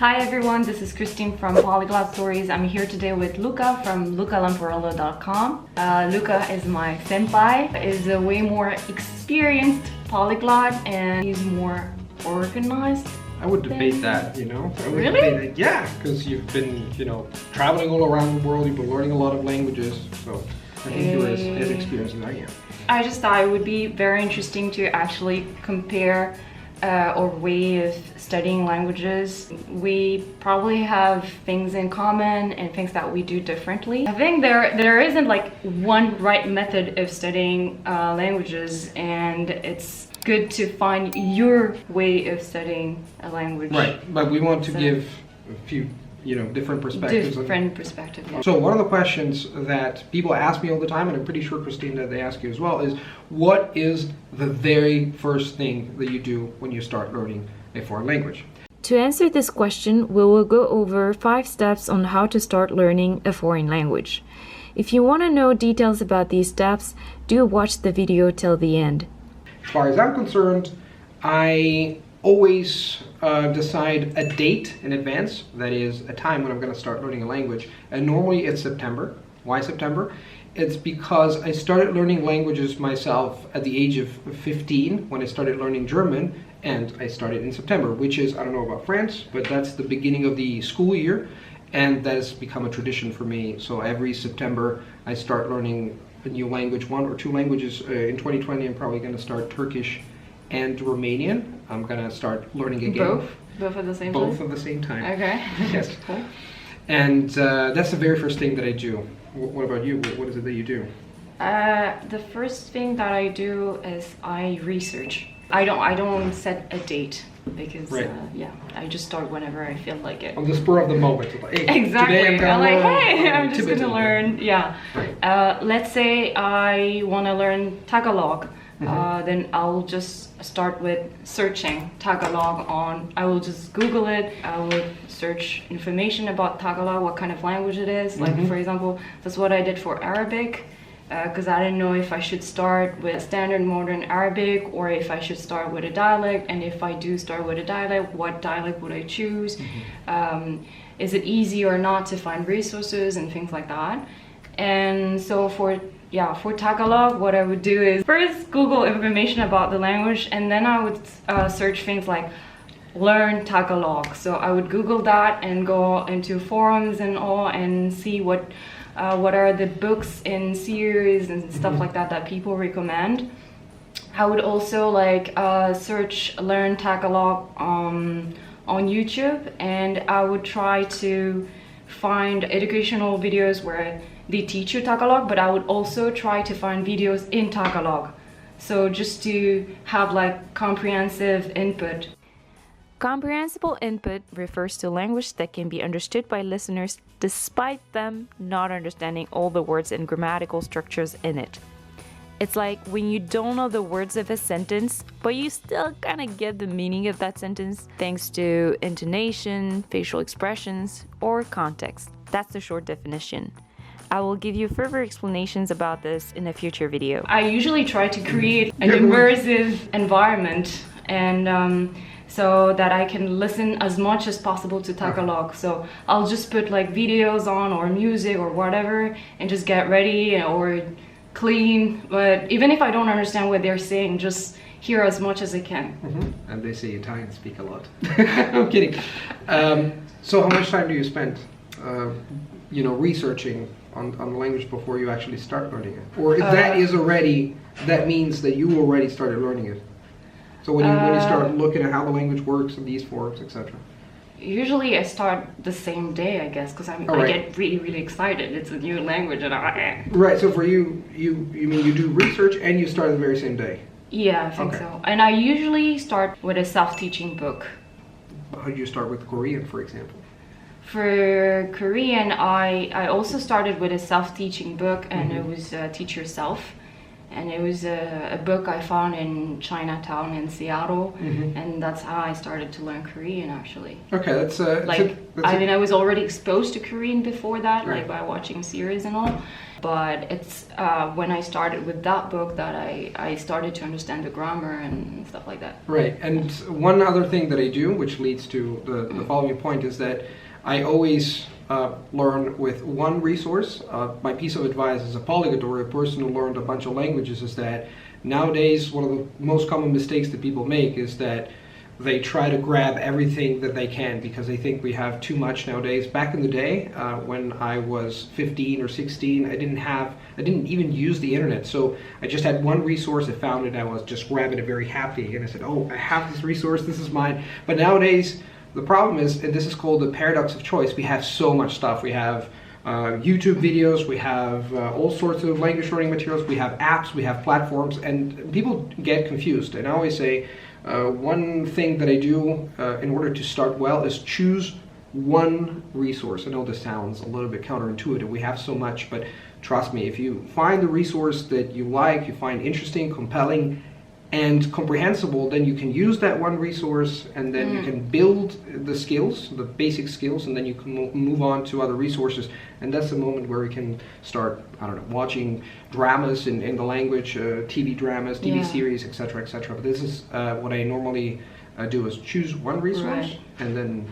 Hi everyone, this is Christine from Polyglot Stories. I'm here today with Luca from LucaLampariello.com. Luca is my senpai, is a way more experienced polyglot and he's more organized. I would debate that, I would Really? debate that. Yeah, because you've been, traveling all around the world, you've been learning a lot of languages, so I think you're as experienced as I am. I just thought it would be very interesting to actually compare our way of studying languages. We probably have things in common and things that we do differently. I think there isn't like one right method of studying languages, and it's good to find your way of studying a language. Right, but we want to give a few different perspectives. Yeah. So one of the questions that people ask me all the time, and I'm pretty sure, Christine, that they ask you as well, is what is the very first thing that you do when you start learning a foreign language? To answer this question, we will go over 5 steps on how to start learning a foreign language. If you want to know details about these steps, do watch the video till the end. As far as I'm concerned, I always decide a date in advance, that is a time when I'm going to start learning a language, and normally it's September. Why September? It's because I started learning languages myself at the age of 15 when I started learning German, and I started in September, which is, I don't know about France, but that's the beginning of the school year, and that has become a tradition for me. So every September I start learning a new language, 1 or 2 languages. In 2020 I'm probably going to start Turkish and Romanian. I'm gonna start learning again. Both at the same time? Both at the same time. Okay. Yes. Cool. And that's the very first thing that I do. What about you? What is it that you do? The first thing that I do is I research. I don't set a date because Right. I just start whenever I feel like it. On the spur of the moment. Like, hey, Exactly. Today I'm I'm like, learn, hey, I'm just Tibetan. gonna learn. Yeah. Right. Let's say I want to learn Tagalog. Then I'll just start with searching Tagalog I will just Google it. I will search information about Tagalog, what kind of language it is. Like, for example, that's what I did for Arabic, because I didn't know if I should start with standard modern Arabic or if I should start with a dialect. And if I do start with a dialect, what dialect would I choose? Is it easy or not to find resources and things like that? And so for Tagalog, what I would do is first Google information about the language, and then I would search things like learn Tagalog. So I would Google that and go into forums and all and see what are the books and series and stuff like that people recommend. I would also search learn Tagalog on YouTube, and I would try to find educational videos where they teach you Tagalog, but I would also try to find videos in Tagalog. So just to have comprehensive input. Comprehensible input refers to language that can be understood by listeners despite them not understanding all the words and grammatical structures in it. It's like when you don't know the words of a sentence, but you still kind of get the meaning of that sentence thanks to intonation, facial expressions, or context. That's the short definition. I will give you further explanations about this in a future video. I usually try to create an immersive environment, and so that I can listen as much as possible to Tagalog. So I'll just put videos on or music or whatever and just get ready or clean. But even if I don't understand what they're saying, just hear as much as I can. And they say Italians speak a lot. I'm kidding. So how much time do you spend researching on the language before you actually start learning it? Or if that means that you already started learning it? So when you start looking at how the language works in these forms, etc. Usually I start the same day, I guess, because I get really, really excited. It's a new language and Right, so for you mean you do research and you start the very same day? Yeah, I think so. And I usually start with a self-teaching book. How do you start with Korean, for example? For Korean, I also started with a self-teaching book, and it was Teach Yourself. and it was a book I found in Chinatown in Seattle, and that's how I started to learn Korean actually. Okay, that's I was already exposed to Korean before that, Right. like by watching series and all. But it's when I started with that book that I started to understand the grammar and stuff like that. Right, and one other thing that I do, which leads to the following point, is that I always learn with one resource. My piece of advice as a polyglot or a person who learned a bunch of languages is that nowadays one of the most common mistakes that people make is that they try to grab everything that they can because they think we have too much nowadays. Back in the day, when I was 15 or 16, I didn't even use the internet. So I just had one resource, I found it, I was just grabbing it very happy. And I said, oh, I have this resource, this is mine. But nowadays, the problem is, and this is called the paradox of choice, we have so much stuff. We have YouTube videos, we have all sorts of language learning materials, we have apps, we have platforms, and people get confused. And I always say, one thing that I do in order to start well is choose one resource. I know this sounds a little bit counterintuitive, we have so much, but trust me, if you find the resource that you like, you find interesting, compelling, and comprehensible, then you can use that one resource and then you can build the skills, the basic skills, and then you can move on to other resources. And that's the moment where you can start, I don't know, watching dramas in the language, TV dramas, TV series, etc., etc. But this is what I normally do, is choose one resource and then,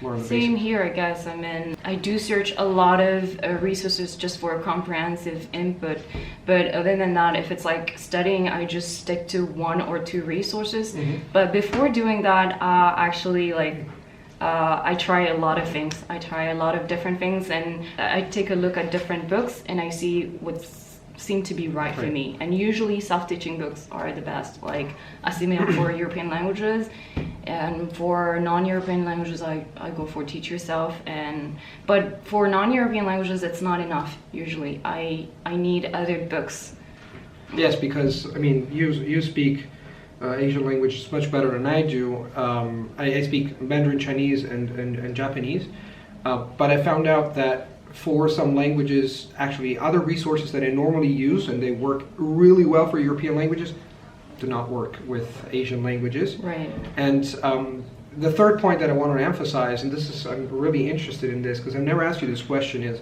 learn the Same basics. here, I guess. I mean, I do search a lot of resources just for comprehensive input, but other than that, if it's like studying, I just stick to one or two resources. But before doing that, actually, I try a lot of things. I try a lot of different things, and I take a look at different books, and I see what's seem to be right for me. And usually self-teaching books are the best, like Assimil for European languages, and for non-European languages I go for Teach Yourself. But for non-European languages it's not enough usually. I need other books. Yes, because I mean you speak Asian languages much better than I do. I speak Mandarin Chinese and Japanese, but I found out that for some languages, actually other resources that I normally use and they work really well for European languages do not work with Asian languages. Right. And the third point that I want to emphasize, and I'm really interested in this because I've never asked you this question, is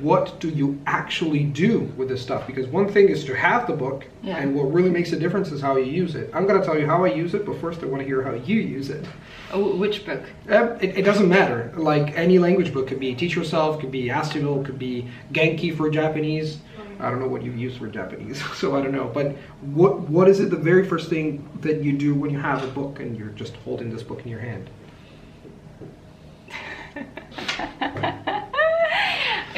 what do you actually do with this stuff? Because one thing is to have the book, and what really makes a difference is how you use it. I'm going to tell you how I use it, but first I want to hear how you use it. Oh, which book? It doesn't matter. Like any language book, could be Teach Yourself, could be Assimil, could be Genki for Japanese. I don't know what you use for Japanese, so I don't know. But what is it the very first thing that you do when you have a book and you're just holding this book in your hand?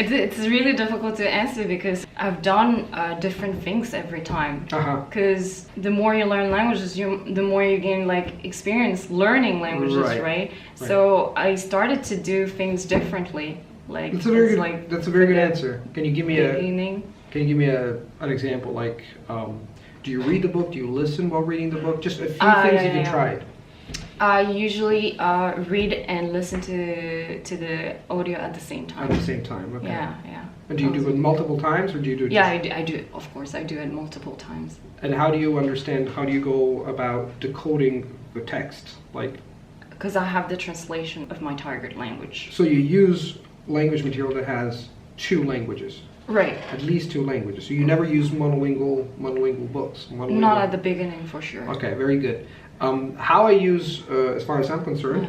It's really difficult to answer because I've done different things every time. Because the more you learn languages, the more you gain experience learning languages, right? So I started to do things differently. That's a very good answer. Can you give me an example? Like, do you read the book? Do you listen while reading the book? Just a few things if you tried. I usually read and listen to the audio at the same time. At the same time, okay. Yeah. And do you do it multiple times, or do you do it? Yeah, I do. Of course, I do it multiple times. And how do you go about decoding the text? Because I have the translation of my target language. So you use language material that has two languages. Right. At least two languages. So you never use monolingual books. Not at the beginning, for sure. Okay, very good. How I use, as far as I'm concerned,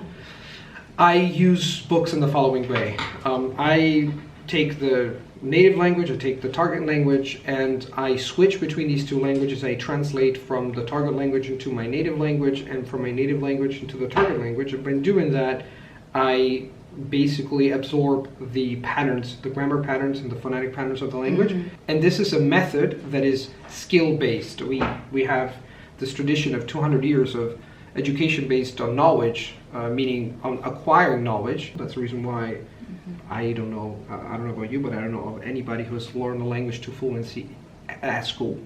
I use books in the following way. I take the native language, I take the target language, and I switch between these two languages. I translate from the target language into my native language, and from my native language into the target language. And by doing that, I basically absorb the patterns, the grammar patterns and the phonetic patterns of the language. And this is a method that is skill-based. We have this tradition of 200 years of education based on knowledge, meaning on acquiring knowledge. That's the reason why I don't know about you, but I don't know of anybody who has learned the language to fluency at school.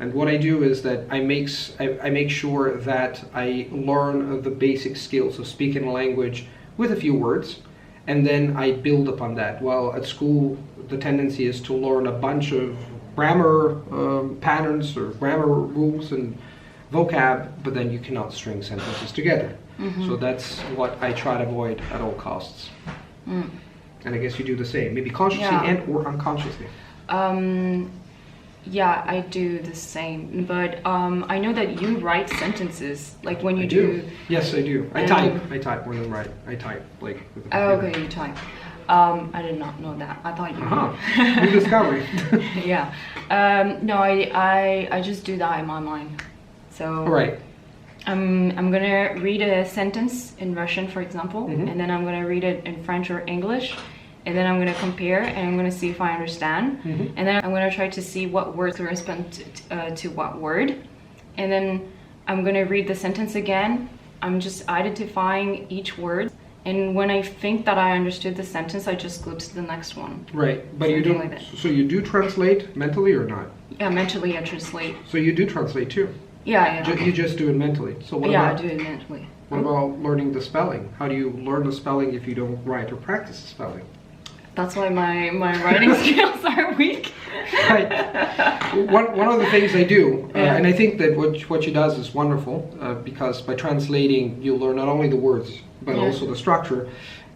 And what I do is that I make sure that I learn the basic skills of speaking a language with a few words, and then I build upon that. While at school, the tendency is to learn a bunch of grammar patterns or grammar rules and vocab, but then you cannot string sentences together. So that's what I try to avoid at all costs. And I guess you do the same, maybe consciously and or unconsciously. Yeah, I do the same, but I know that you write sentences, like when you I do. Yes, I do. I type more than write. I type, like, with the computer. Oh, okay, you type. I did not know that. I thought you New discovery. Yeah. No, I just do that in my mind. So Right. I'm gonna read a sentence in Russian, for example, and then I'm gonna read it in French or English, and then I'm gonna compare, and I'm gonna see if I understand, and then I'm gonna try to see what words correspond to what word, and then I'm gonna read the sentence again. I'm just identifying each word, and when I think that I understood the sentence, I just go to the next one. Right, but you Something don't. like that. So you do translate mentally or not? Yeah, mentally I translate. So you do translate too. Yeah. You just do it mentally. So what I about do it mentally. what about learning the spelling? How do you learn the spelling if you don't write or practice the spelling? That's why my writing skills are weak. Right. One of the things I do, and I think that what she does is wonderful, because by translating you learn not only the words but also the structure.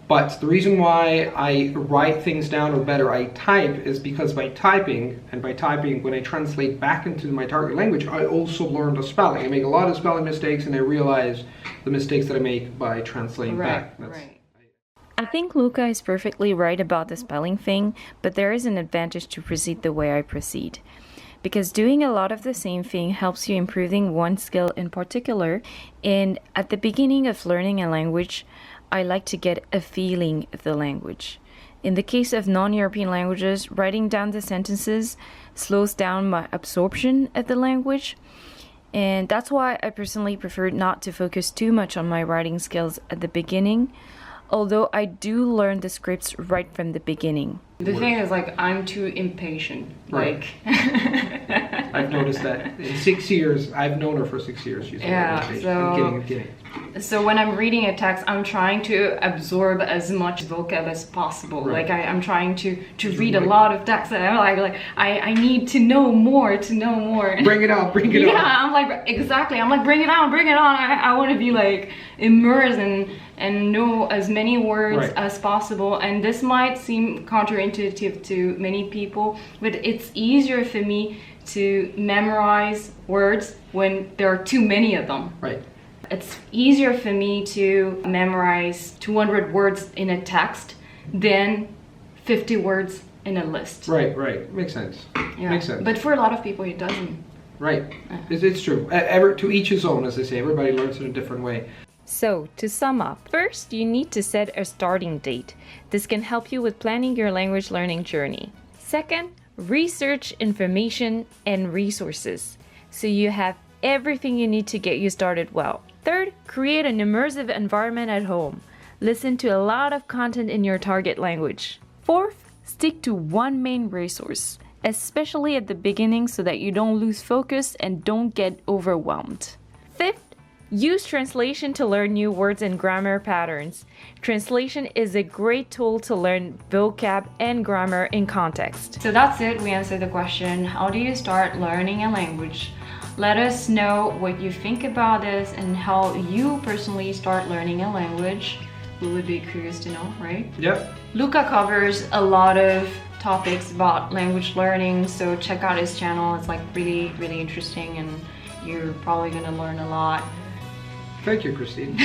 But the reason why I write things down, or better, I type, is because by typing, when I translate back into my target language, I also learn the spelling. I make a lot of spelling mistakes, and I realize the mistakes that I make by translating back. Right. I think Luca is perfectly right about the spelling thing, but there is an advantage to proceed the way I proceed. Because doing a lot of the same thing helps you improving one skill in particular, and at the beginning of learning a language, I like to get a feeling of the language. In the case of non-European languages, writing down the sentences slows down my absorption of the language, and that's why I personally prefer not to focus too much on my writing skills at the beginning, although I do learn the scripts right from the beginning. The thing is, like, I'm too impatient. Right. Like, I've noticed that. In 6 years, I've known her for 6 years. She's I'm kidding. So when I'm reading a text, I'm trying to absorb as much vocab as possible. Right. Like I'm trying to read a lot of text, and I'm like I need to know more. Bring it out. Yeah, I'm like, exactly. I'm like, bring it on. I want to be like immersed and know as many words as possible. And this might seem counterintuitive to many people, but it's easier for me to memorize words when there are too many of them. Right. It's easier for me to memorize 200 words in a text than 50 words in a list. Right. Makes sense. Yeah. Makes sense. But for a lot of people, it doesn't. Right. It's true. To each his own, as they say. Everybody learns in a different way. So, to sum up, first you need to set a starting date. This can help you with planning your language learning journey. Second, research information and resources, so you have everything you need to get you started well. Third, create an immersive environment at home. Listen to a lot of content in your target language. Fourth, stick to one main resource, especially at the beginning, so that you don't lose focus and don't get overwhelmed. Fifth, use translation to learn new words and grammar patterns. Translation is a great tool to learn vocab and grammar in context. So that's it. We answered the question, how do you start learning a language? Let us know what you think about this and how you personally start learning a language. We would be curious to know, right? Yep. Luca covers a lot of topics about language learning, so check out his channel. It's like really, really interesting, and you're probably gonna learn a lot. Thank you, Christine.